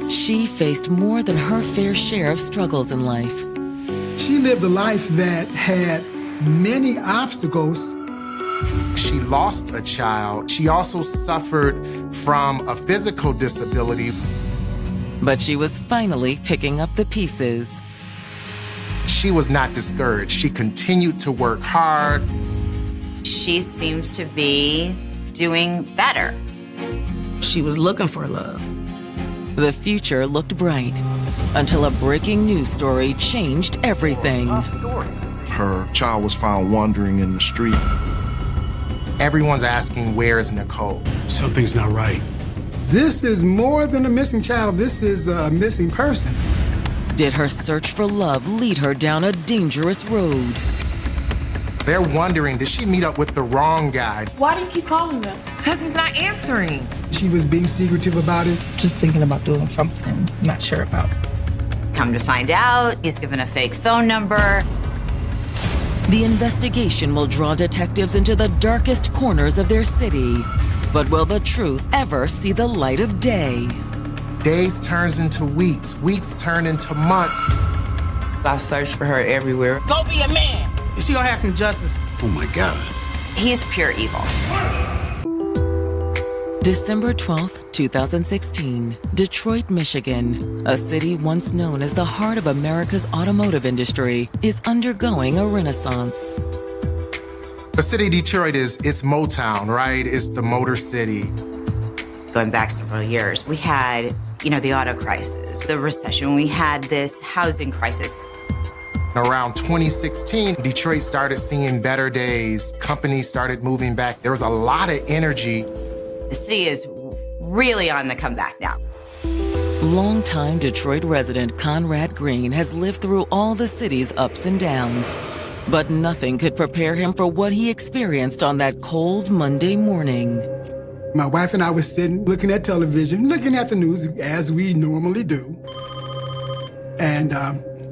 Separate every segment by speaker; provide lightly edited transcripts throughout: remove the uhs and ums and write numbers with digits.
Speaker 1: she faced more than her fair share of struggles in life.
Speaker 2: She lived a life that had many obstacles.
Speaker 3: She lost a child. She also suffered from a physical disability.
Speaker 1: But she was finally picking up the pieces.
Speaker 3: She was not discouraged. She continued to work hard.
Speaker 4: She seems to be doing better.
Speaker 5: She was looking for love.
Speaker 1: The future looked bright until a breaking news story changed everything.
Speaker 6: Her child was found wandering in the street.
Speaker 3: Everyone's asking, where is Nicole?
Speaker 7: Something's not right.
Speaker 2: This is more than a missing child. This is a missing person.
Speaker 1: Did her search for love lead her down a dangerous road?
Speaker 3: They're wondering, did she meet up with the wrong guy?
Speaker 8: Why do you keep calling them?
Speaker 9: Because he's not answering.
Speaker 2: She was being secretive about it.
Speaker 5: Just thinking about doing something, not sure about.
Speaker 4: Come to find out, he's given a fake phone number.
Speaker 1: The investigation will draw detectives into the darkest corners of their city. But will the truth ever see the light of day?
Speaker 3: Days turns into weeks. Weeks turn into months.
Speaker 9: I searched for her everywhere.
Speaker 5: Go be a man. She gonna have some justice.
Speaker 7: Oh my God.
Speaker 4: He's pure evil.
Speaker 1: December 12th, 2016, Detroit, Michigan, a city once known as the heart of America's automotive industry, is undergoing a renaissance.
Speaker 3: The city of Detroit it's Motown, right? It's the Motor City.
Speaker 4: Going back several years, we had, the auto crisis, the recession. We had this housing crisis.
Speaker 3: Around 2016, Detroit started seeing better days. Companies started moving back. There was a lot of energy.
Speaker 4: The city is really on the comeback now.
Speaker 1: Longtime Detroit resident Conrad Green has lived through all the city's ups and downs. But nothing could prepare him for what he experienced on that cold Monday morning.
Speaker 2: My wife and I were sitting, looking at television, looking at the news as we normally do. And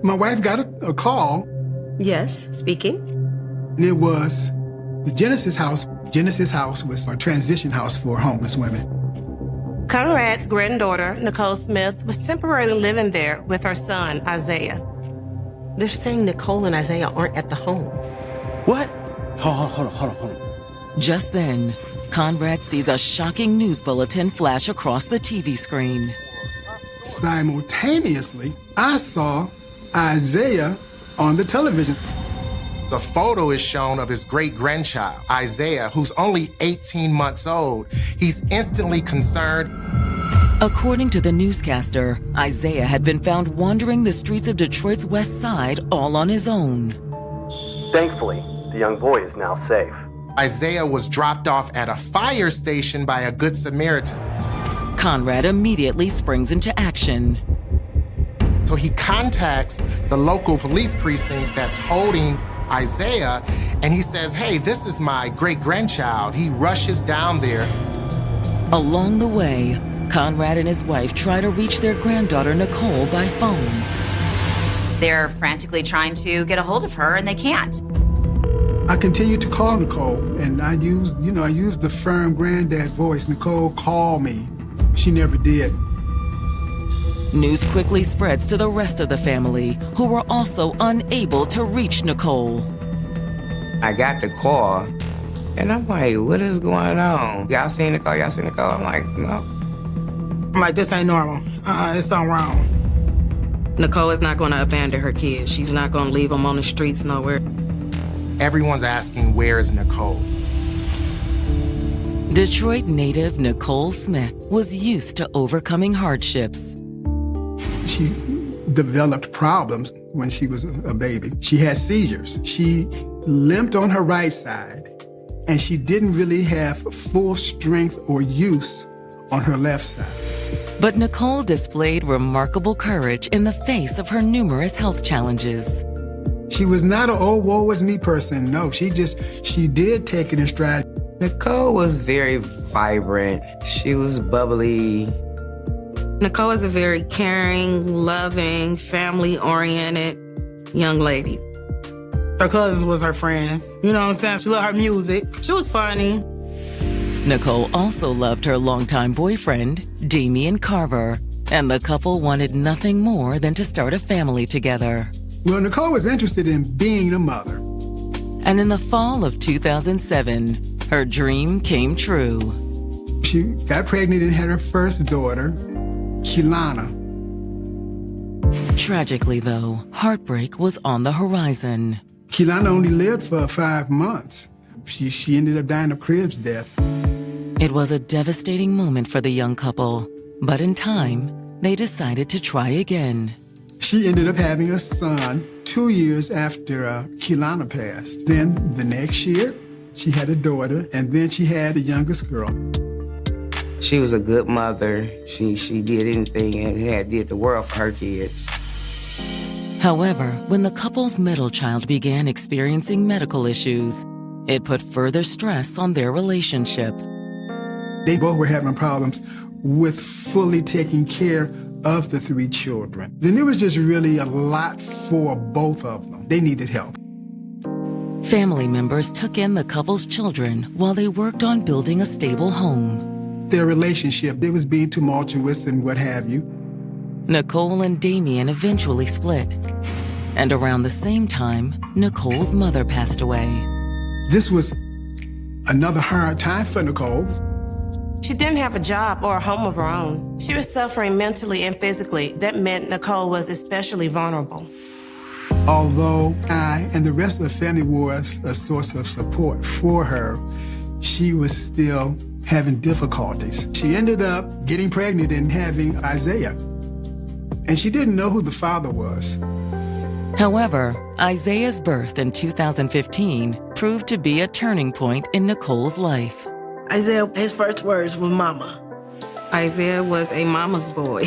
Speaker 2: my wife got a call.
Speaker 8: Yes, speaking.
Speaker 2: And it was the Genesis House. Genesis House was a transition house for homeless women.
Speaker 8: Conrad's granddaughter, Nicole Smith, was temporarily living there with her son, Isaiah.
Speaker 10: They're saying Nicole and Isaiah aren't at the home.
Speaker 7: What? Hold on.
Speaker 1: Just then, Conrad sees a shocking news bulletin flash across the TV screen.
Speaker 2: Simultaneously, I saw Isaiah on the television.
Speaker 3: The photo is shown of his great-grandchild, Isaiah, who's only 18 months old. He's instantly concerned.
Speaker 1: According to the newscaster, Isaiah had been found wandering the streets of Detroit's West Side all on his own.
Speaker 11: Thankfully, the young boy is now safe.
Speaker 3: Isaiah was dropped off at a fire station by a Good Samaritan.
Speaker 1: Conrad immediately springs into action.
Speaker 3: So he contacts the local police precinct that's holding Isaiah, and he says, hey, this is my great-grandchild. He rushes down there.
Speaker 1: Along the way, Conrad and his wife try to reach their granddaughter, Nicole, by phone.
Speaker 4: They're frantically trying to get a hold of her, and they can't.
Speaker 2: I continued to call Nicole, and I used the firm granddad voice. Nicole, call me. She never did.
Speaker 1: News quickly spreads to the rest of the family, who were also unable to reach Nicole.
Speaker 9: I got the call, and I'm like, what is going on? Y'all seen Nicole? I'm like, no.
Speaker 5: I'm like, this ain't normal. It's something wrong. Nicole is not going to abandon her kids. She's not going to leave them on the streets nowhere.
Speaker 3: Everyone's asking, where is Nicole?
Speaker 1: Detroit native Nicole Smith was used to overcoming hardships.
Speaker 2: She developed problems when she was a baby. She had seizures. She limped on her right side, and she didn't really have full strength or use on her left side.
Speaker 1: But Nicole displayed remarkable courage in the face of her numerous health challenges.
Speaker 2: She was not an oh, woe is me person. No, she did take it in stride.
Speaker 9: Nicole was very vibrant. She was bubbly.
Speaker 5: Nicole is a very caring, loving, family-oriented young lady. Her cousins was her friends. You know what I'm saying? She loved her music. She was funny.
Speaker 1: Nicole also loved her longtime boyfriend, Damian Carver. and the couple wanted nothing more than to start a family together.
Speaker 2: Well, Nicole was interested in being a mother.
Speaker 1: And in the fall of 2007, her dream came true.
Speaker 2: She got pregnant and had her first daughter, Kilana.
Speaker 1: Tragically, though, heartbreak was on the horizon.
Speaker 2: Kilana only lived for 5 months. She ended up dying of Cribb's death.
Speaker 1: It was a devastating moment for the young couple, but in time, they decided to try again.
Speaker 2: She ended up having a son 2 years after Kilana passed. Then the next year, she had a daughter, and then she had the youngest girl.
Speaker 9: She was a good mother. She did anything and did the world for her kids.
Speaker 1: However, when the couple's middle child began experiencing medical issues, it put further stress on their relationship.
Speaker 2: They both were having problems with fully taking care of the 3 children. Then it was just really a lot for both of them. They needed help.
Speaker 1: Family members took in the couple's children while they worked on building a stable home.
Speaker 2: Their relationship, it was being tumultuous and what have you.
Speaker 1: Nicole and Damien eventually split. And around the same time, Nicole's mother passed away.
Speaker 2: This was another hard time for Nicole.
Speaker 8: She didn't have a job or a home of her own. She was suffering mentally and physically. That meant Nicole was especially vulnerable.
Speaker 2: Although I and the rest of the family was a source of support for her, she was still having difficulties. She ended up getting pregnant and having Isaiah. And she didn't know who the father was.
Speaker 1: However, Isaiah's birth in 2015 proved to be a turning point in Nicole's life.
Speaker 5: Isaiah, his first words were mama. Isaiah was a mama's boy.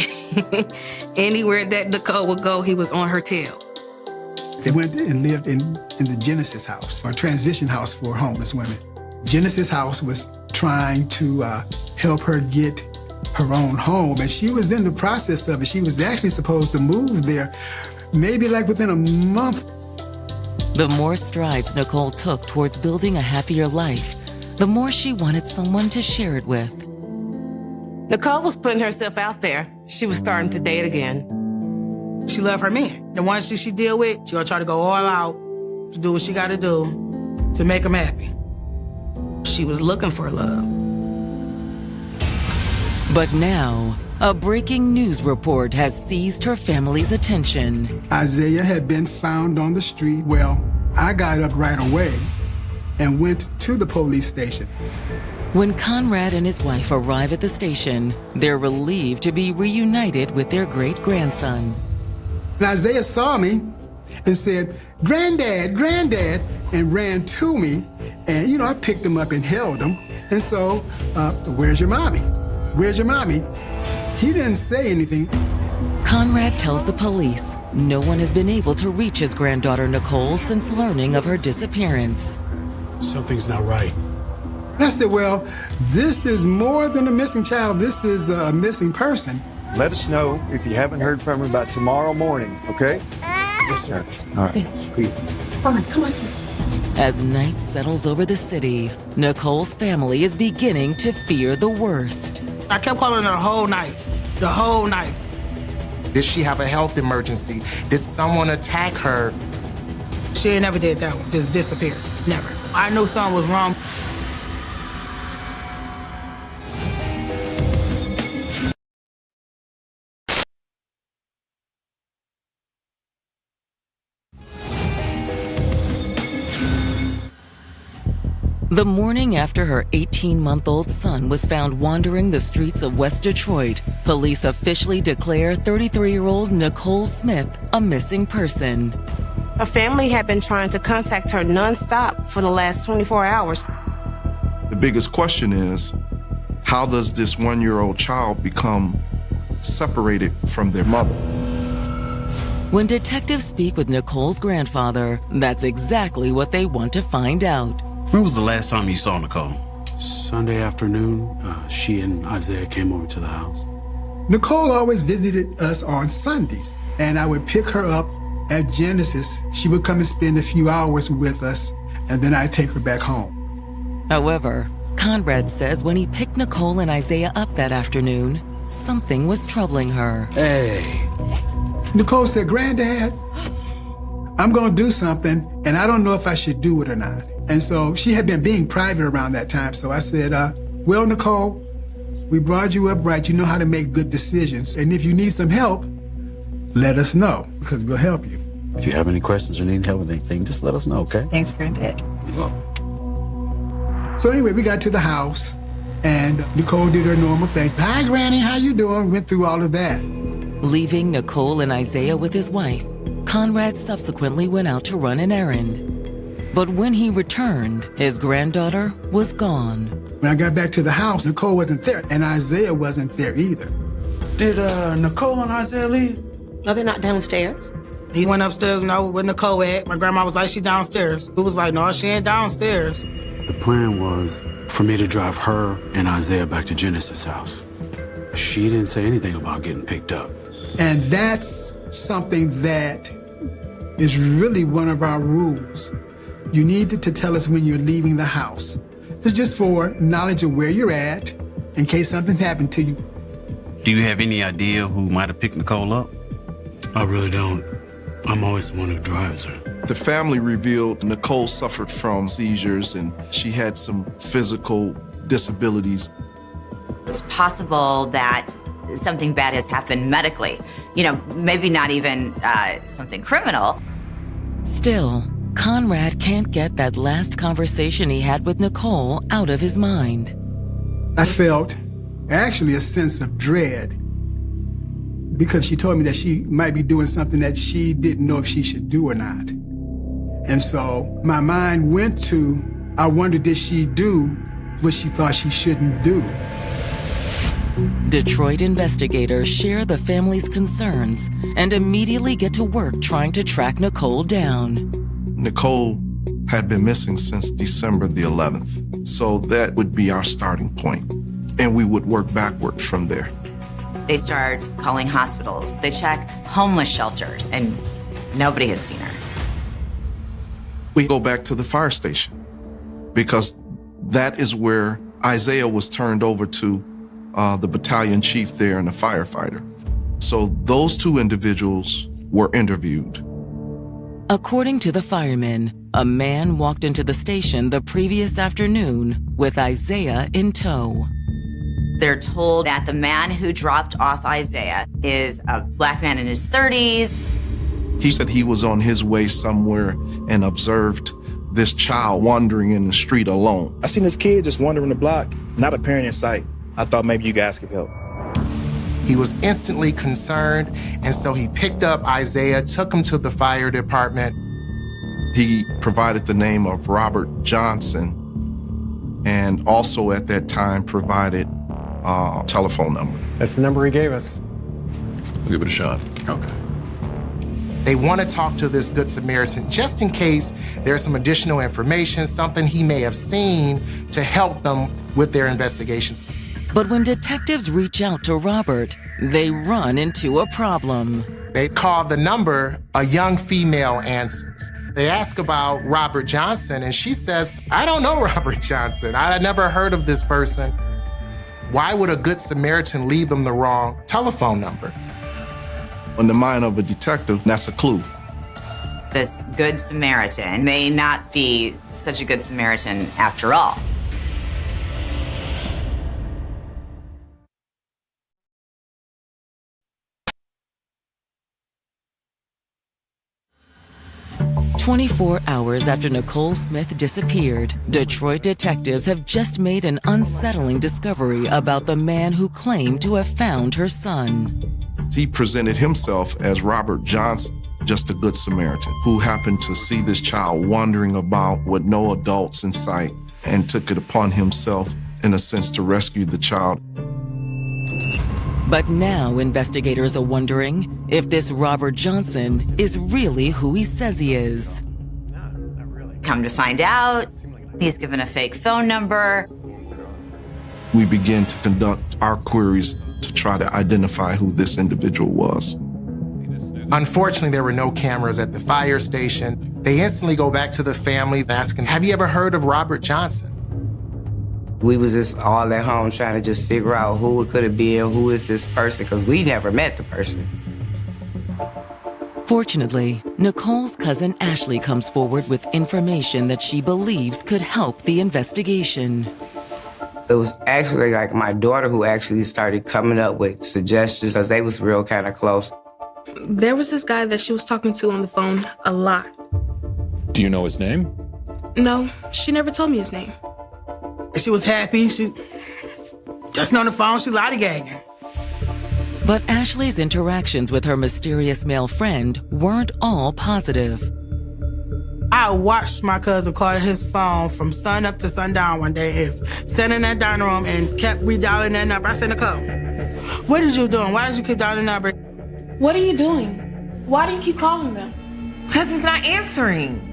Speaker 5: Anywhere that Nicole would go, he was on her tail.
Speaker 2: They went and lived in the Genesis house, a transition house for homeless women. Genesis house was trying to help her get her own home, and she was in the process of it. She was actually supposed to move there maybe like within a month.
Speaker 1: The more strides Nicole took towards building a happier life, the more she wanted someone to share it with.
Speaker 8: Nicole was putting herself out there. She was starting to date again.
Speaker 5: She loved her man. The ones she deal with, she gonna try to go all out to do what she gotta do to make him happy. She was looking for love.
Speaker 1: But now, a breaking news report has seized her family's attention.
Speaker 2: Isaiah had been found on the street. Well, I got up right away and went to the police station.
Speaker 1: When Conrad and his wife arrive at the station, they're relieved to be reunited with their great-grandson.
Speaker 2: And Isaiah saw me and said, "Granddad, Granddad," and ran to me. And, I picked him up and held him. And so, where's your mommy? Where's your mommy? He didn't say anything.
Speaker 1: Conrad tells the police no one has been able to reach his granddaughter Nicole since learning of her disappearance.
Speaker 7: Something's not right.
Speaker 2: And I said, well, this is more than a missing child. This is a missing person.
Speaker 12: Let us know if you haven't heard from her about tomorrow morning, okay? Yes, sir. All right. Please.
Speaker 5: Come on.
Speaker 1: As night settles over the city, Nicole's family is beginning to fear the worst.
Speaker 5: I kept calling her the whole night.
Speaker 3: Did she have a health emergency? Did someone attack her?
Speaker 5: She never did that one, just disappeared, never. I knew something was wrong.
Speaker 1: The morning after her 18-month-old son was found wandering the streets of West Detroit, police officially declare 33-year-old Nicole Smith a missing person.
Speaker 8: Her family had been trying to contact her nonstop for the last 24 hours.
Speaker 6: The biggest question is, how does this 1-year-old child become separated from their mother?
Speaker 1: When detectives speak with Nicole's grandfather, that's exactly what they want to find out.
Speaker 7: When was the last time you saw Nicole? Sunday afternoon. She and Isaiah came over to the house.
Speaker 2: Nicole always visited us on Sundays, and I would pick her up at Genesis. She would come and spend a few hours with us, and then I'd take her back home.
Speaker 1: However, Conrad says when he picked Nicole and Isaiah up that afternoon, something was troubling her.
Speaker 12: Hey.
Speaker 2: Nicole said, Granddad, I'm going to do something, and I don't know if I should do it or not. And so she had been being private around that time. So I said, well, Nicole, we brought you up right. You know how to make good decisions. And if you need some help, let us know, because we'll help you.
Speaker 7: If you have any questions or need help with anything, just let us know, okay?
Speaker 10: Thanks, Granddad.
Speaker 2: So anyway, we got to the house, and Nicole did her normal thing. Hi, Granny, how you doing? Went through all of that.
Speaker 1: Leaving Nicole and Isaiah with his wife, Conrad subsequently went out to run an errand. But when he returned, his granddaughter was gone.
Speaker 2: When I got back to the house, Nicole wasn't there, and Isaiah wasn't there either.
Speaker 7: Did Nicole and Isaiah leave?
Speaker 10: Oh, they're not downstairs?
Speaker 5: He went upstairs, where Nicole at. My grandma was like, she downstairs. We was like, no, she ain't downstairs.
Speaker 7: The plan was for me to drive her and Isaiah back to Genesis' house. She didn't say anything about getting picked up.
Speaker 2: And that's something that is really one of our rules. You need to tell us when you're leaving the house. It's just for knowledge of where you're at in case something happened to you.
Speaker 7: Do you have any idea who might have picked Nicole up? I really don't. I'm always the one who drives her.
Speaker 6: The family revealed Nicole suffered from seizures and she had some physical disabilities.
Speaker 4: It's possible that something bad has happened medically. Maybe not even something criminal.
Speaker 1: Still, Conrad can't get that last conversation he had with Nicole out of his mind.
Speaker 2: I felt actually a sense of dread because she told me that she might be doing something that she didn't know if she should do or not. And so my mind went to, I wonder, did she do what she thought she shouldn't do?
Speaker 1: Detroit investigators share the family's concerns and immediately get to work trying to track Nicole down.
Speaker 6: Nicole had been missing since December the 11th, so that would be our starting point, and we would work backward from there.
Speaker 4: They start calling hospitals. They check homeless shelters, and nobody had seen her.
Speaker 6: We go back to the fire station because that is where Isaiah was turned over to the battalion chief there and the firefighter. So those two individuals were interviewed.
Speaker 1: According to the firemen, a man walked into the station the previous afternoon with Isaiah in tow.
Speaker 4: They're told that the man who dropped off Isaiah is a black man in his 30s.
Speaker 6: He said he was on his way somewhere and observed this child wandering in the street alone.
Speaker 13: I seen this kid just wandering the block, not a parent in sight. I thought maybe you guys could help.
Speaker 3: He was instantly concerned, and so he picked up Isaiah, took him to the fire department.
Speaker 6: He provided the name of Robert Johnson, and also at that time provided a telephone number.
Speaker 12: That's the number he gave us.
Speaker 14: We'll give it a shot.
Speaker 12: Okay.
Speaker 3: They want to talk to this Good Samaritan just in case there's some additional information, something he may have seen to help them with their investigation.
Speaker 1: But when detectives reach out to Robert, they run into a problem.
Speaker 3: They call the number, a young female answers. They ask about Robert Johnson, and she says, I don't know Robert Johnson. I had never heard of this person. Why would a Good Samaritan leave them the wrong telephone number?
Speaker 6: In the mind of a detective, that's a clue.
Speaker 4: This Good Samaritan may not be such a Good Samaritan after all.
Speaker 1: "24 hours after Nicole Smith disappeared, Detroit detectives have just made an unsettling discovery about the man who claimed to have found her son.
Speaker 6: He presented himself as Robert Johnson, just a Good Samaritan, who happened to see this child wandering about with no adults in sight and took it upon himself, in a sense, to rescue the child.
Speaker 1: But now investigators are wondering if this Robert Johnson is really who he says he is.
Speaker 4: Come to find out, he's given a fake phone number.
Speaker 6: We begin to conduct our queries to try to identify who this individual was.
Speaker 3: Unfortunately, there were no cameras at the fire station. They instantly go back to the family asking, have you ever heard of Robert Johnson?
Speaker 9: We was just all at home trying to just figure out who it could have been, who is this person, because we never met the person.
Speaker 1: Fortunately, Nicole's cousin Ashley comes forward with information that she believes could help the investigation.
Speaker 9: It was actually like my daughter who actually started coming up with suggestions because they was real kind of close.
Speaker 5: There was this guy that she was talking to on the phone a lot.
Speaker 14: Do you know his name?
Speaker 5: No, she never told me his name.
Speaker 2: She was happy. She just on the phone, she lollygagging.
Speaker 1: But Ashley's interactions with her mysterious male friend weren't all positive.
Speaker 2: I watched my cousin call his phone from sun up to sundown one day and sat in that dining room and kept redialing that number. I said, Nicole, what is you doing? Why did you keep dialing the number?
Speaker 5: What are you doing? Why do you keep calling them?
Speaker 8: Because he's not answering.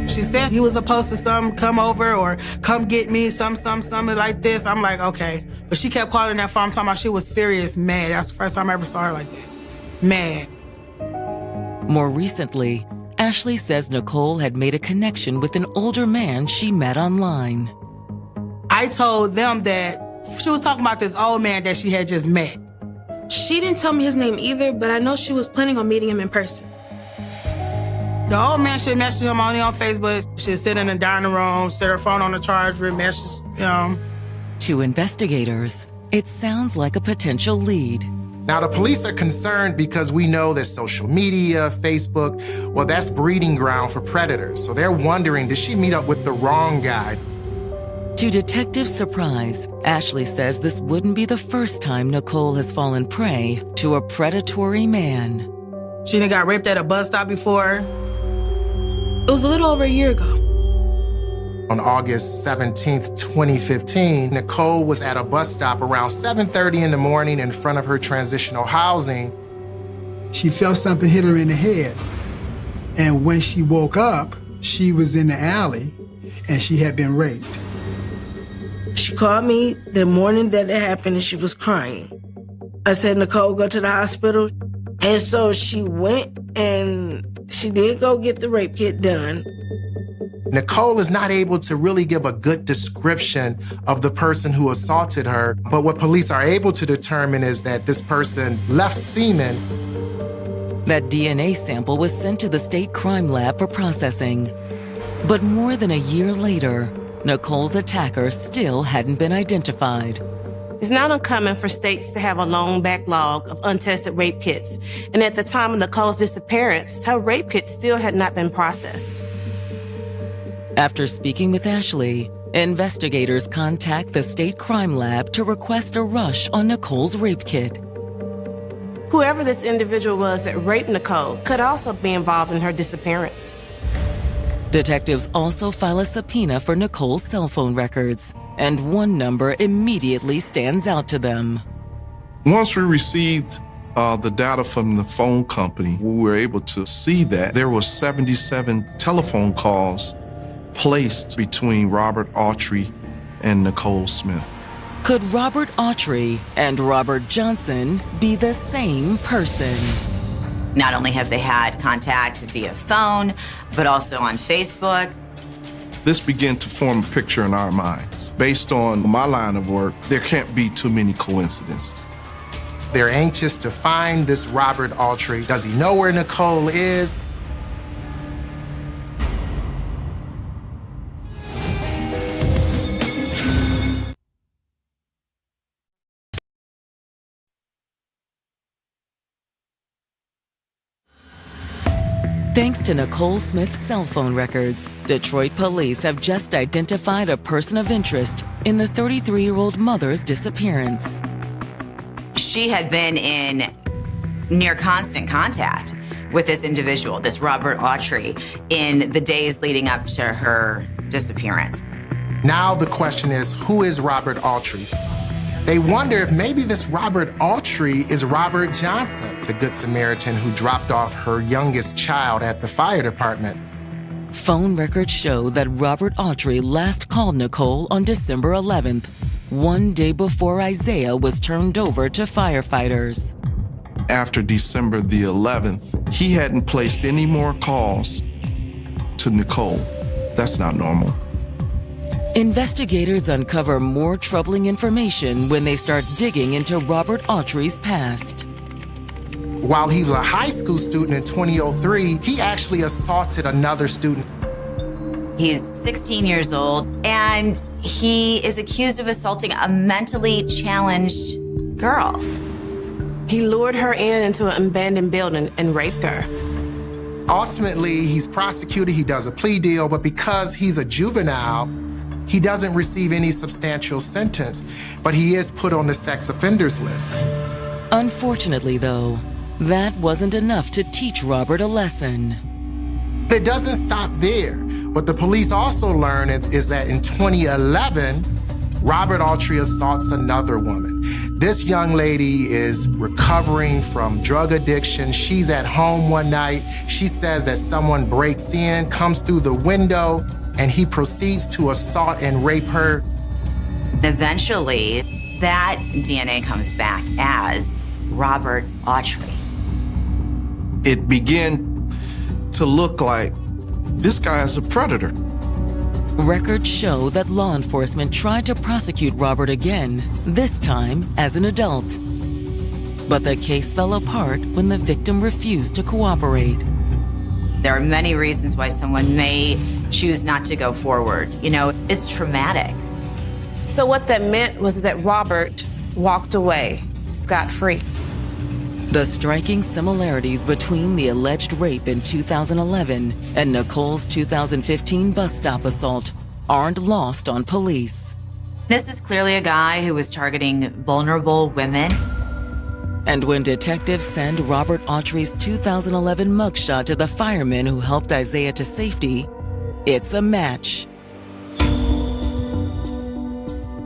Speaker 2: She said he was supposed to come over or come get me, something like this. I'm like, okay. But she kept calling that phone. I'm talking about she was furious, mad. That's the first time I ever saw her like that. Mad.
Speaker 1: More recently, Ashley says Nicole had made a connection with an older man she met online.
Speaker 2: I told them that she was talking about this old man that she had just met.
Speaker 5: She didn't tell me his name either, but I know she was planning on meeting him in person.
Speaker 2: The old man should message him only on Facebook. She'd sit in the dining room, set her phone on the charger, message him.
Speaker 1: To investigators, it sounds like a potential lead.
Speaker 3: Now, the police are concerned because we know that social media, Facebook, well, that's breeding ground for predators. So they're wondering, did she meet up with the wrong guy?
Speaker 1: To detectives' surprise, Ashley says this wouldn't be the first time Nicole has fallen prey to a predatory man.
Speaker 2: She done got raped at a bus stop before.
Speaker 5: It was a little over a year ago.
Speaker 3: On August 17th, 2015, Nicole was at a bus stop around 7:30 in the morning in front of her transitional housing.
Speaker 2: She felt something hit her in the head. And when she woke up, she was in the alley and she had been raped.
Speaker 15: She called me the morning that it happened and she was crying. I said, Nicole, go to the hospital. And so she went and she did go get the rape kit done.
Speaker 3: Nicole is not able to really give a good description of the person who assaulted her, but what police are able to determine is that this person left semen.
Speaker 1: That DNA sample was sent to the state crime lab for processing. But more than a year later, Nicole's attacker still hadn't been identified.
Speaker 8: It's not uncommon for states to have a long backlog of untested rape kits. And at the time of Nicole's disappearance, her rape kit still had not been processed.
Speaker 1: After speaking with Ashley, investigators contact the state crime lab to request a rush on Nicole's rape kit.
Speaker 8: Whoever this individual was that raped Nicole could also be involved in her disappearance.
Speaker 1: Detectives also file a subpoena for Nicole's cell phone records, and one number immediately stands out to them.
Speaker 6: Once we received the data from the phone company, we were able to see that there were 77 telephone calls placed between Robert Autry and Nicole Smith.
Speaker 1: Could Robert Autry and Robert Johnson be the same person?
Speaker 4: Not only have they had contact via phone, but also on Facebook.
Speaker 6: This began to form a picture in our minds. Based on my line of work, there can't be too many coincidences.
Speaker 3: They're anxious to find this Robert Autry. Does he know where Nicole is?
Speaker 1: Thanks to Nicole Smith's cell phone records, Detroit police have just identified a person of interest in the 33-year-old mother's disappearance.
Speaker 4: She had been in near constant contact with this individual, this Robert Autry, in the days leading up to her disappearance.
Speaker 3: Now the question is, who is Robert Autry? They wonder if maybe this Robert Autry is Robert Johnson, the Good Samaritan who dropped off her youngest child at the fire department.
Speaker 1: Phone records show that Robert Autry last called Nicole on December 11th, one day before Isaiah was turned over to firefighters.
Speaker 6: After December the 11th, he hadn't placed any more calls to Nicole. That's not normal.
Speaker 1: Investigators uncover more troubling information when they start digging into Robert Autry's past.
Speaker 3: While he was a high school student in 2003, he actually assaulted another student.
Speaker 4: He's 16 years old, and he is accused of assaulting a mentally challenged girl.
Speaker 8: He lured her into an abandoned building and raped her.
Speaker 3: Ultimately, he's prosecuted, he does a plea deal, but because he's a juvenile, he doesn't receive any substantial sentence, but he is put on the sex offenders list.
Speaker 1: Unfortunately, though, that wasn't enough to teach Robert a lesson.
Speaker 3: It doesn't stop there. What the police also learned is that in 2011, Robert Autry assaults another woman. This young lady is recovering from drug addiction. She's at home one night. She says that someone breaks in, comes through the window, and he proceeds to assault and rape her.
Speaker 4: Eventually, that DNA comes back as Robert Autry.
Speaker 6: It began to look like this guy is a predator.
Speaker 1: Records show that law enforcement tried to prosecute Robert again, this time as an adult. But the case fell apart when the victim refused to cooperate.
Speaker 4: There are many reasons why someone may choose not to go forward. You know, it's traumatic.
Speaker 8: So what that meant was that Robert walked away scot-free.
Speaker 1: The striking similarities between the alleged rape in 2011 and Nicole's 2015 bus stop assault aren't lost on police.
Speaker 4: This is clearly a guy who was targeting vulnerable women.
Speaker 1: And when detectives send Robert Autry's 2011 mugshot to the firemen who helped Isaiah to safety, it's a match.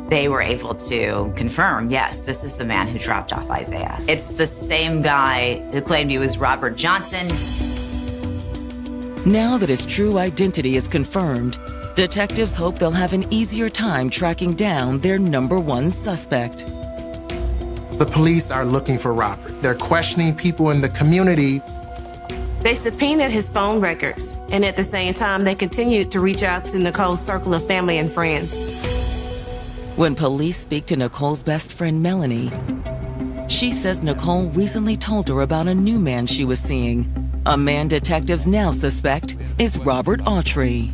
Speaker 4: They were able to confirm, yes, this is the man who dropped off Isaiah. It's the same guy who claimed he was Robert Johnson.
Speaker 1: Now that his true identity is confirmed, detectives hope they'll have an easier time tracking down their #1 suspect.
Speaker 3: The police are looking for Robert. They're questioning people in the community.
Speaker 8: They subpoenaed his phone records, and at the same time, they continued to reach out to Nicole's circle of family and friends.
Speaker 1: When police speak to Nicole's best friend, Melanie, she says Nicole recently told her about a new man she was seeing, a man detectives now suspect is Robert Autry.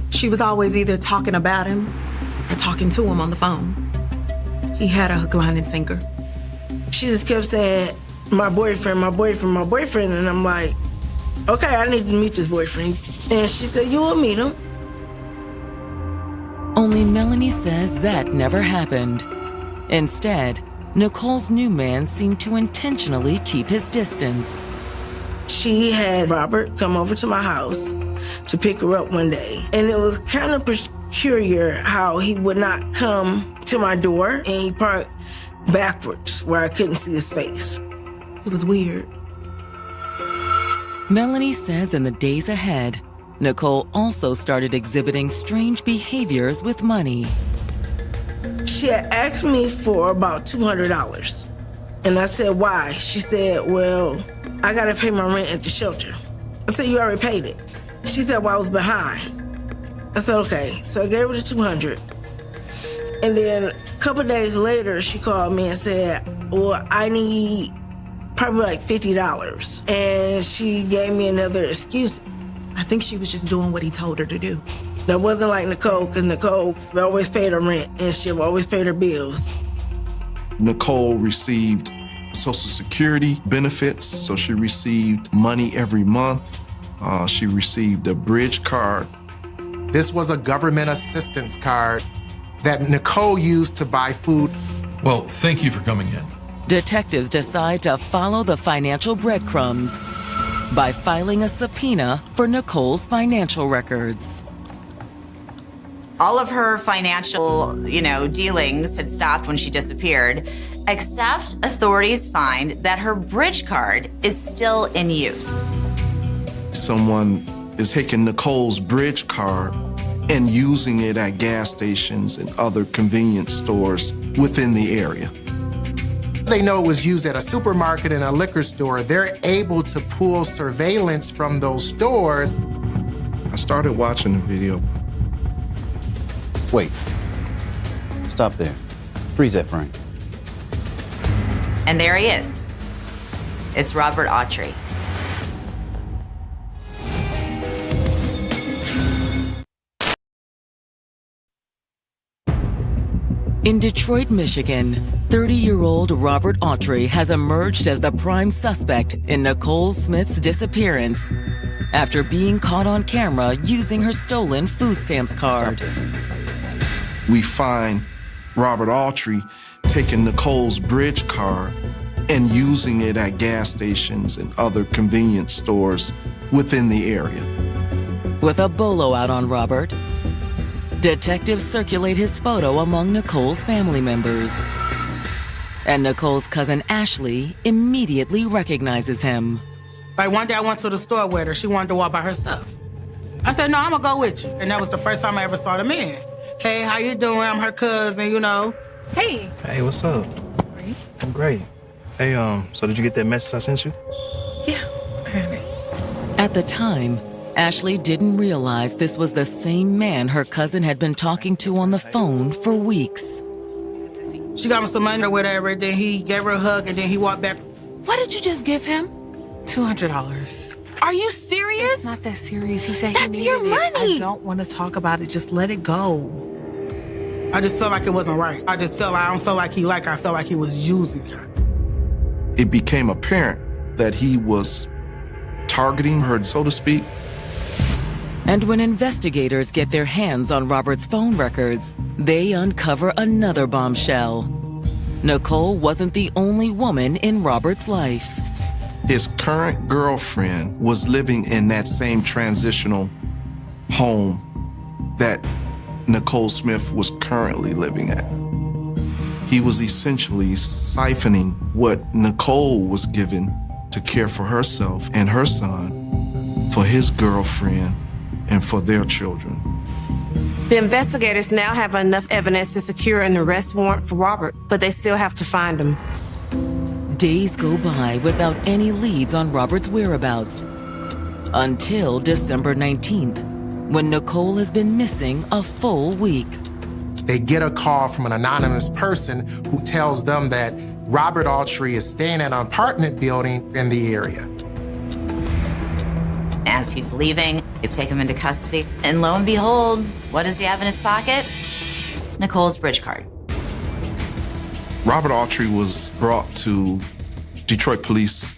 Speaker 16: She was always either talking about him or talking to him on the phone. He had a hook, line, and sinker.
Speaker 15: She just kept saying, my boyfriend, my boyfriend, my boyfriend. And I'm like, okay, I need to meet this boyfriend. And she said, you will meet him.
Speaker 1: Only Melanie says that never happened. Instead, Nicole's new man seemed to intentionally keep his distance.
Speaker 15: She had Robert come over to my house to pick her up one day. And it was kind of peculiar how he would not come to my door and he parked backwards where I couldn't see his face.
Speaker 16: It was weird.
Speaker 1: Melanie says in the days ahead, Nicole also started exhibiting strange behaviors with money.
Speaker 15: She had asked me for about $200. And I said, why? She said, well, I gotta pay my rent at the shelter. I said, you already paid it. She said, well, I was behind. I said, okay. So I gave her the $200. And then a couple days later, she called me and said, well, I need probably like $50. And she gave me another excuse.
Speaker 16: I think she was just doing what he told her to do.
Speaker 15: That wasn't like Nicole, because Nicole always paid her rent and she always paid her bills.
Speaker 6: Nicole received Social Security benefits, so she received money every month. She received a bridge card.
Speaker 3: This was a government assistance card that Nicole used to buy food.
Speaker 14: Well, thank you for coming in.
Speaker 1: Detectives decide to follow the financial breadcrumbs by filing a subpoena for Nicole's financial records.
Speaker 4: All of her financial, dealings had stopped when she disappeared, except authorities find that her bridge card is still in use.
Speaker 6: Someone is taking Nicole's bridge card and using it at gas stations and other convenience stores within the area.
Speaker 3: They know it was used at a supermarket and a liquor store. They're able to pull surveillance from those stores.
Speaker 6: I started watching the video.
Speaker 17: Wait. Stop there. Freeze that frame.
Speaker 4: And there he is. It's Robert Autry.
Speaker 1: In Detroit, Michigan, 30-year-old Robert Autry has emerged as the prime suspect in Nicole Smith's disappearance after being caught on camera using her stolen food stamps card.
Speaker 6: We find Robert Autry taking Nicole's bridge card and using it at gas stations and other convenience stores within the area.
Speaker 1: With a bolo out on Robert, detectives circulate his photo among Nicole's family members. And Nicole's cousin Ashley immediately recognizes him.
Speaker 5: Like one day I went to the store with her. She wanted to walk by herself. I said, no, I'm gonna go with you. And that was the first time I ever saw the man. Hey, how you doing? I'm her cousin, you know.
Speaker 16: Hey.
Speaker 13: Hey, what's up?
Speaker 16: Great.
Speaker 13: I'm great. Hey, so did you get that message I sent you?
Speaker 16: Yeah, I got it.
Speaker 1: At the time, Ashley didn't realize this was the same man her cousin had been talking to on the phone for weeks.
Speaker 5: She got him some money or whatever, then he gave her a hug, and then he walked back.
Speaker 16: What did you just give him?
Speaker 8: $200.
Speaker 16: Are you serious?
Speaker 8: It's not that serious. He said
Speaker 16: That's
Speaker 8: he
Speaker 16: your
Speaker 8: needed it.
Speaker 16: money.
Speaker 8: I don't want to talk about it. Just let it go.
Speaker 5: I just felt like it wasn't right. I don't feel like he liked her. I felt like he was using her.
Speaker 6: It became apparent that he was targeting her, so to speak.
Speaker 1: And when investigators get their hands on Robert's phone records, they uncover another bombshell. Nicole wasn't the only woman in Robert's life.
Speaker 6: His current girlfriend was living in that same transitional home that Nicole Smith was currently living at. He was essentially siphoning what Nicole was given to care for herself and her son for his girlfriend and for their children.
Speaker 8: The investigators now have enough evidence to secure an arrest warrant for Robert, but they still have to find him.
Speaker 1: Days go by without any leads on Robert's whereabouts. Until December 19th, when Nicole has been missing a full week.
Speaker 3: They get a call from an anonymous person who tells them that Robert Autry is staying at an apartment building in the area.
Speaker 4: As he's leaving, they take him into custody. And lo and behold, what does he have in his pocket? Nicole's bridge card.
Speaker 6: Robert Autry was brought to Detroit Police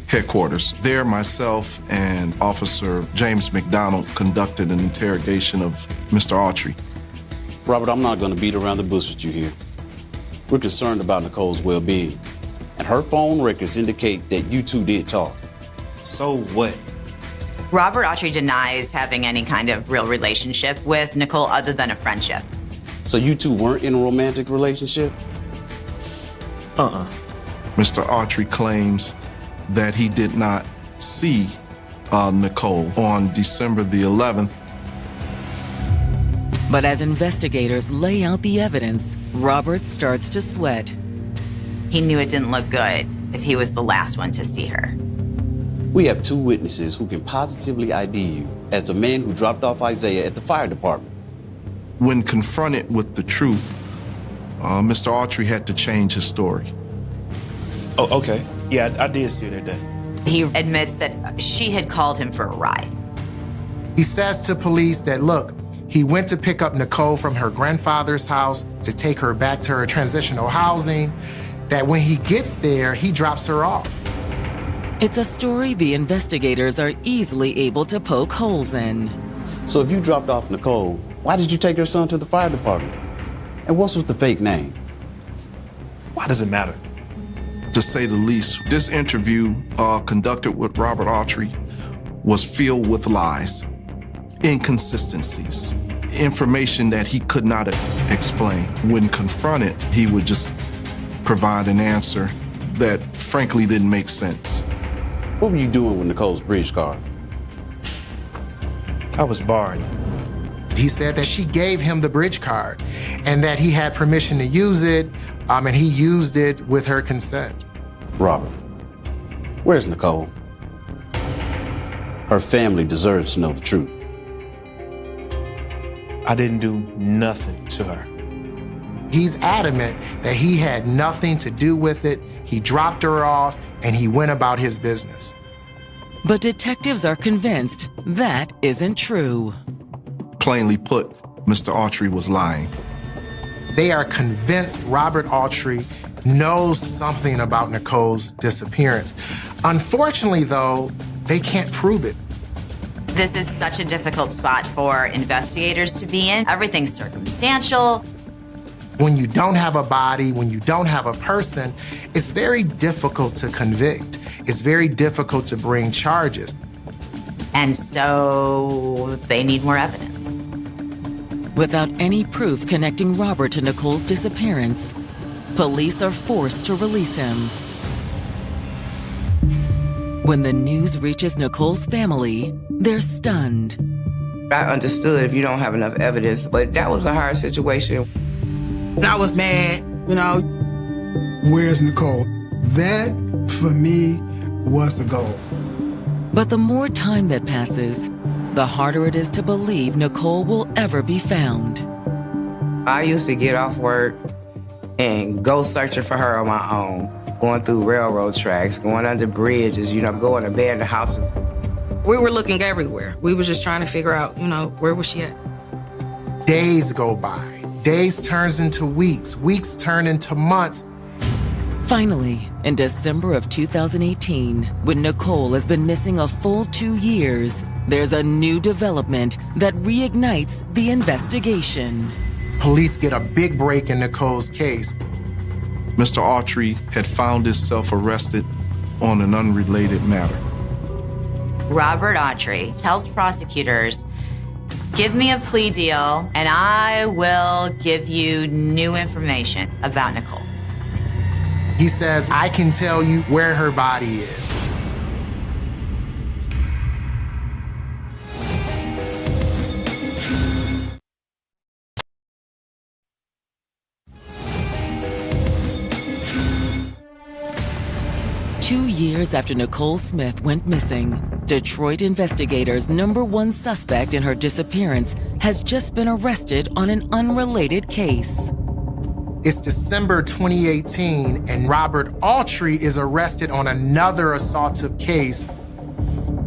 Speaker 6: Headquarters. There, myself and Officer James McDonald conducted an interrogation of Mr. Autry.
Speaker 17: Robert, I'm not going to beat around the bush with you here. We're concerned about Nicole's well-being. And her phone records indicate that you two did talk. So what?
Speaker 4: Robert Autry denies having any kind of real relationship with Nicole other than a friendship.
Speaker 17: So you two weren't in a romantic relationship?
Speaker 6: Mr. Autry claims that he did not see Nicole on December the 11th.
Speaker 1: But as investigators lay out the evidence, Robert starts to sweat.
Speaker 4: He knew it didn't look good if he was the last one to see her.
Speaker 17: We have two witnesses who can positively ID you as the man who dropped off Isaiah at the fire department.
Speaker 6: When confronted with the truth, Mr. Autry had to change his story.
Speaker 13: Oh, okay. Yeah, I did see her that day.
Speaker 4: He admits that she had called him for a ride.
Speaker 3: He says to police that, look, he went to pick up Nicole from her grandfather's house to take her back to her transitional housing, that when he gets there, he drops her off.
Speaker 1: It's a story the investigators are easily able to poke holes in.
Speaker 17: So if you dropped off Nicole, why did you take her son to the fire department? And what's with the fake name?
Speaker 13: Why does it matter?
Speaker 6: To say the least, this interview conducted with Robert Autry was filled with lies, inconsistencies, information that he could not explain. When confronted, he would just provide an answer that frankly didn't make sense.
Speaker 17: What were you doing with Nicole's bridge card?
Speaker 13: I was borrowing it.
Speaker 3: He said that she gave him the bridge card and that he had permission to use it, and he used it with her consent.
Speaker 17: Robert, where's Nicole? Her family deserves to know the truth.
Speaker 12: I didn't do nothing to her.
Speaker 3: He's adamant that he had nothing to do with it. He dropped her off and he went about his business.
Speaker 1: But detectives are convinced that isn't true.
Speaker 6: Plainly put, Mr. Autry was lying.
Speaker 3: They are convinced Robert Autry knows something about Nicole's disappearance. Unfortunately, though, they can't prove it.
Speaker 4: This is such a difficult spot for investigators to be in. Everything's circumstantial.
Speaker 3: When you don't have a body, when you don't have a person, it's very difficult to convict. It's very difficult to bring charges.
Speaker 4: And so they need more evidence.
Speaker 1: Without any proof connecting Robert to Nicole's disappearance, police are forced to release him. When the news reaches Nicole's family, they're stunned.
Speaker 9: I understood if you don't have enough evidence, but that was a hard situation.
Speaker 5: I was mad, you know.
Speaker 2: Where's Nicole? That, for me, was the goal.
Speaker 1: But the more time that passes, the harder it is to believe Nicole will ever be found.
Speaker 9: I used to get off work and go searching for her on my own, going through railroad tracks, going under bridges, going to abandoned houses.
Speaker 5: We were looking everywhere. We were just trying to figure out, where was she at?
Speaker 3: Days go by. Days turns into weeks. Weeks turn into months.
Speaker 1: Finally, in December of 2018, when Nicole has been missing a full 2 years, there's a new development that reignites the investigation.
Speaker 3: Police get a big break in Nicole's case.
Speaker 6: Mr. Autry had found himself arrested on an unrelated matter.
Speaker 4: Robert Autry tells prosecutors, "Give me a plea deal and I will give you new information about Nicole."
Speaker 3: He says, "I can tell you where her body is."
Speaker 1: Two years after Nicole Smith went missing, Detroit investigators' #1 suspect in her disappearance has just been arrested on an unrelated case.
Speaker 3: It's December 2018, and Robert Autry is arrested on another assaultive case.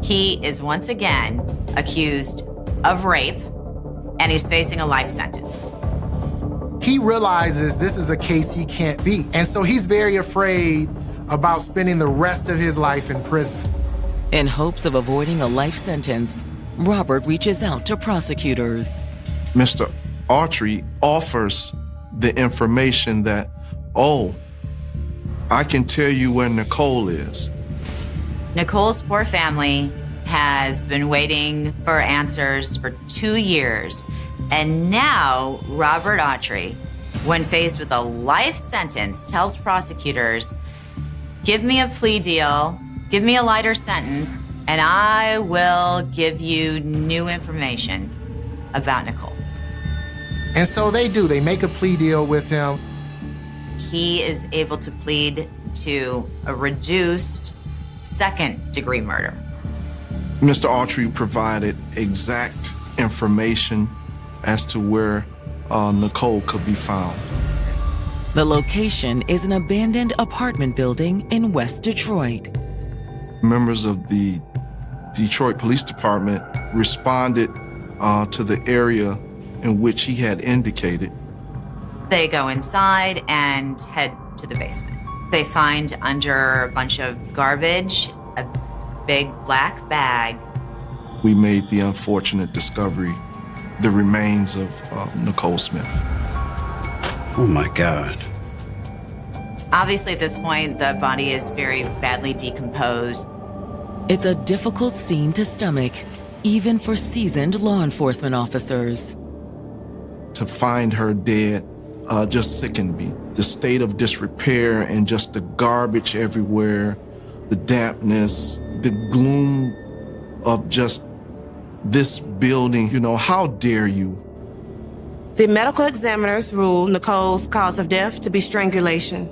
Speaker 4: He is once again accused of rape, and he's facing a life sentence.
Speaker 3: He realizes this is a case he can't beat, and so he's very afraid about spending the rest of his life in prison.
Speaker 1: In hopes of avoiding a life sentence, Robert reaches out to prosecutors.
Speaker 6: Mr. Autry offers the information that, I can tell you where Nicole is.
Speaker 4: Nicole's poor family has been waiting for answers for 2 years, and now Robert Autry, when faced with a life sentence, tells prosecutors, "Give me a plea deal, give me a lighter sentence, and I will give you new information about Nicole."
Speaker 3: And so they do. They make a plea deal with him.
Speaker 4: He is able to plead to a reduced second-degree murder.
Speaker 6: Mr. Autry provided exact information as to where Nicole could be found.
Speaker 1: The location is an abandoned apartment building in West Detroit.
Speaker 6: Members of the Detroit Police Department responded to the area in which he had indicated.
Speaker 4: They go inside and head to the basement. They find under a bunch of garbage a big black bag.
Speaker 6: We made the unfortunate discovery, the remains of Nicole Smith.
Speaker 7: Oh my God.
Speaker 4: Obviously, at this point, the body is very badly decomposed.
Speaker 1: It's a difficult scene to stomach, even for seasoned law enforcement officers.
Speaker 6: To find her dead just sickened me. The state of disrepair and just the garbage everywhere, the dampness, the gloom of just this building. How dare you?
Speaker 8: The medical examiners ruled Nicole's cause of death to be strangulation.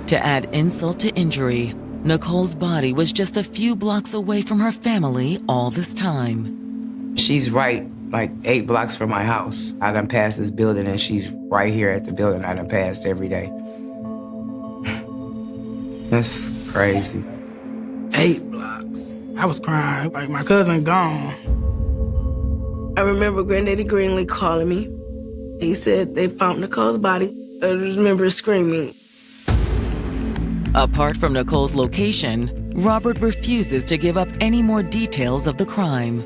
Speaker 1: To add insult to injury, Nicole's body was just a few blocks away from her family all this time.
Speaker 9: She's right like 8 blocks from my house. I done passed this building, and she's right here at the building I done passed every day. That's crazy.
Speaker 5: 8 blocks. I was crying, like my cousin gone. I remember Granddaddy Greenlee calling me. He said they found Nicole's body. I remember screaming.
Speaker 1: Apart from Nicole's location, Robert refuses to give up any more details of the crime.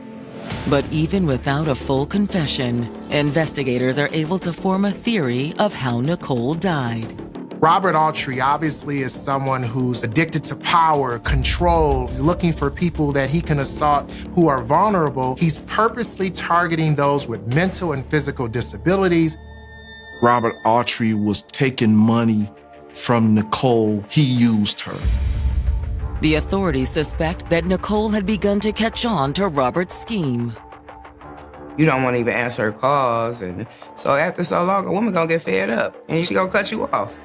Speaker 1: But even without a full confession, investigators are able to form a theory of how Nicole died.
Speaker 3: Robert Autry obviously is someone who's addicted to power, control. He's looking for people that he can assault who are vulnerable. He's purposely targeting those with mental and physical disabilities.
Speaker 6: Robert Autry was taking money from Nicole. He used her.
Speaker 1: The authorities suspect that Nicole had begun to catch on to Robert's scheme.
Speaker 9: You don't want to even answer her calls, and so after so long, a woman gonna get fed up, and she gonna cut you off.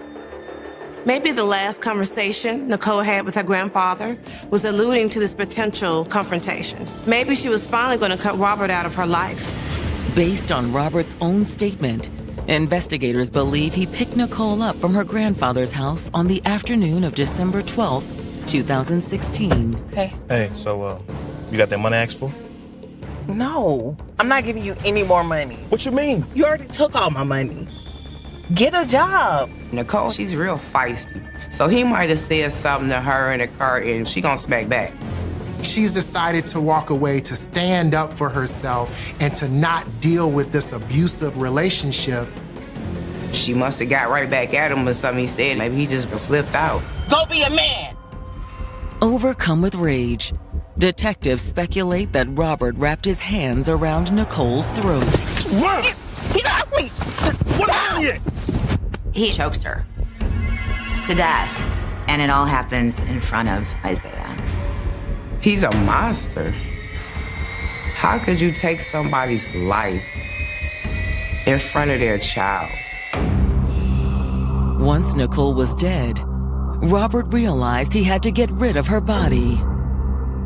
Speaker 8: Maybe the last conversation Nicole had with her grandfather was alluding to this potential confrontation. Maybe she was finally going to cut Robert out of her life.
Speaker 1: Based on Robert's own statement, investigators believe he picked Nicole up from her grandfather's house on the afternoon of December 12, 2016.
Speaker 13: Hey, so, you got that money I asked for?
Speaker 15: No, I'm not giving you any more money.
Speaker 13: What you mean?
Speaker 15: You already took all my money. Get a job.
Speaker 9: Nicole, she's real feisty. So he might have said something to her in the car, and she gonna smack back.
Speaker 3: She's decided to walk away, to stand up for herself, and to not deal with this abusive relationship.
Speaker 9: She must have got right back at him with something he said. Maybe he just flipped out.
Speaker 15: Go be a man.
Speaker 1: Overcome with rage, detectives speculate that Robert wrapped his hands around Nicole's throat.
Speaker 15: He got me.
Speaker 13: What happened?
Speaker 4: He chokes her to death, and it all happens in front of Isaiah.
Speaker 9: He's a monster. How could you take somebody's life in front of their child?
Speaker 1: Once Nicole was dead, Robert realized he had to get rid of her body.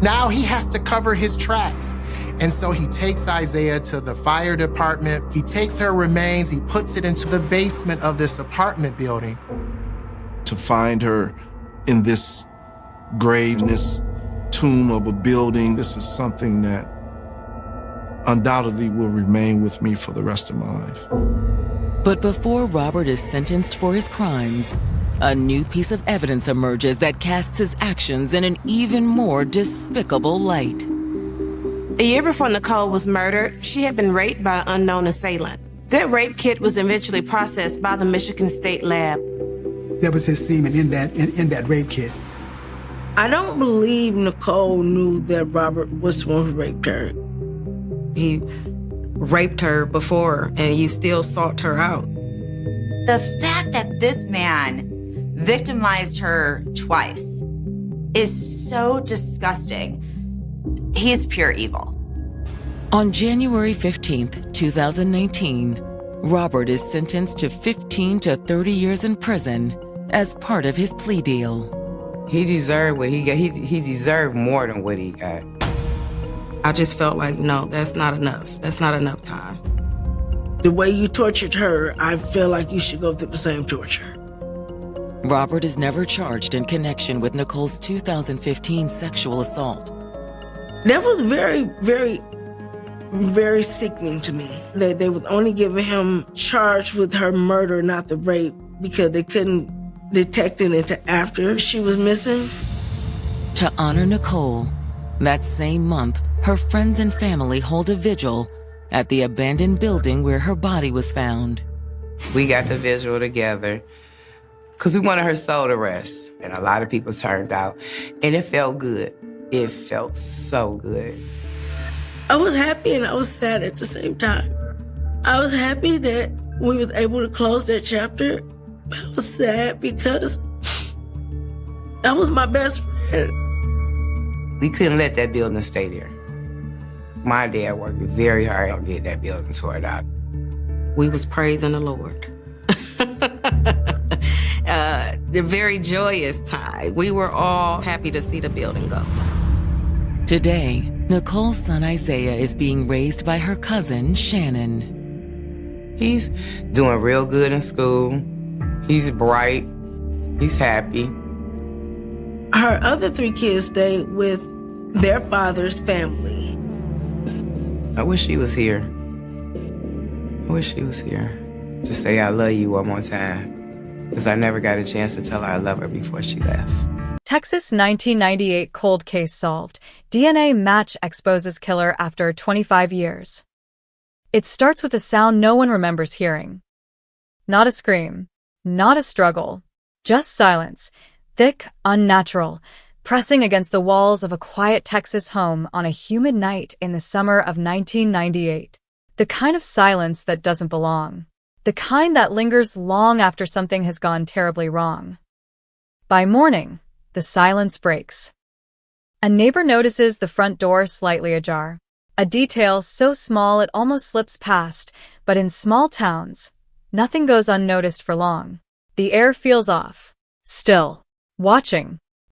Speaker 3: Now he has to cover his tracks. And so he takes Isaiah to the fire department. He takes her remains, he puts it into the basement of this apartment building.
Speaker 6: To find her in this grave, in this tomb of a building, this is something that undoubtedly will remain with me for the rest of my life.
Speaker 1: But before Robert is sentenced for his crimes, a new piece of evidence emerges that casts his actions in an even more despicable light.
Speaker 8: A year before Nicole was murdered, she had been raped by an unknown assailant. That rape kit was eventually processed by the Michigan State Lab.
Speaker 2: There was his semen in that rape kit.
Speaker 5: I don't believe Nicole knew that Robert was the one who raped her.
Speaker 10: He raped her before, and you still sought her out.
Speaker 4: The fact that this man victimized her twice is so disgusting. He's pure evil.
Speaker 1: On January 15th, 2019, Robert is sentenced to 15 to 30 years in prison as part of his plea deal.
Speaker 9: He deserved what he got. He deserved more than what he got.
Speaker 10: I just felt like, no, that's not enough. That's not enough time.
Speaker 5: The way you tortured her, I feel like you should go through the same torture.
Speaker 1: Robert is never charged in connection with Nicole's 2015 sexual assault.
Speaker 5: That was very, very, very sickening to me. That they was only giving him charged with her murder, not the rape, because they couldn't detect it until after she was missing.
Speaker 1: To honor Nicole, that same month, her friends and family hold a vigil at the abandoned building where her body was found.
Speaker 9: We got the visual together because we wanted her soul to rest. And a lot of people turned out, and it felt good. It felt so good.
Speaker 5: I was happy and I was sad at the same time. I was happy that we was able to close that chapter. I was sad because that was my best friend.
Speaker 9: We couldn't let that building stay there. My dad worked very hard on getting that building torn out.
Speaker 10: We was praising the Lord. The very joyous time. We were all happy to see the building go.
Speaker 1: Today, Nicole's son Isaiah is being raised by her cousin, Shannon.
Speaker 9: He's doing real good in school. He's bright. He's happy.
Speaker 15: Her other 3 kids stayed with their father's family.
Speaker 9: I wish she was here. I wish she was here to say I love you one more time, because I never got a chance to tell her I love her before she left.
Speaker 18: Texas 1998 cold case solved. DNA match exposes killer after 25 years. It starts with a sound no one remembers hearing. Not a scream, not a struggle, just silence, thick, unnatural, pressing against the walls of a quiet Texas home on a humid night in the summer of 1998. The kind of silence that doesn't belong. The kind that lingers long after something has gone terribly wrong. By morning, the silence breaks. A neighbor notices the front door slightly ajar. A detail so small it almost slips past, but in small towns, nothing goes unnoticed for long. The air feels off. Still. Watching.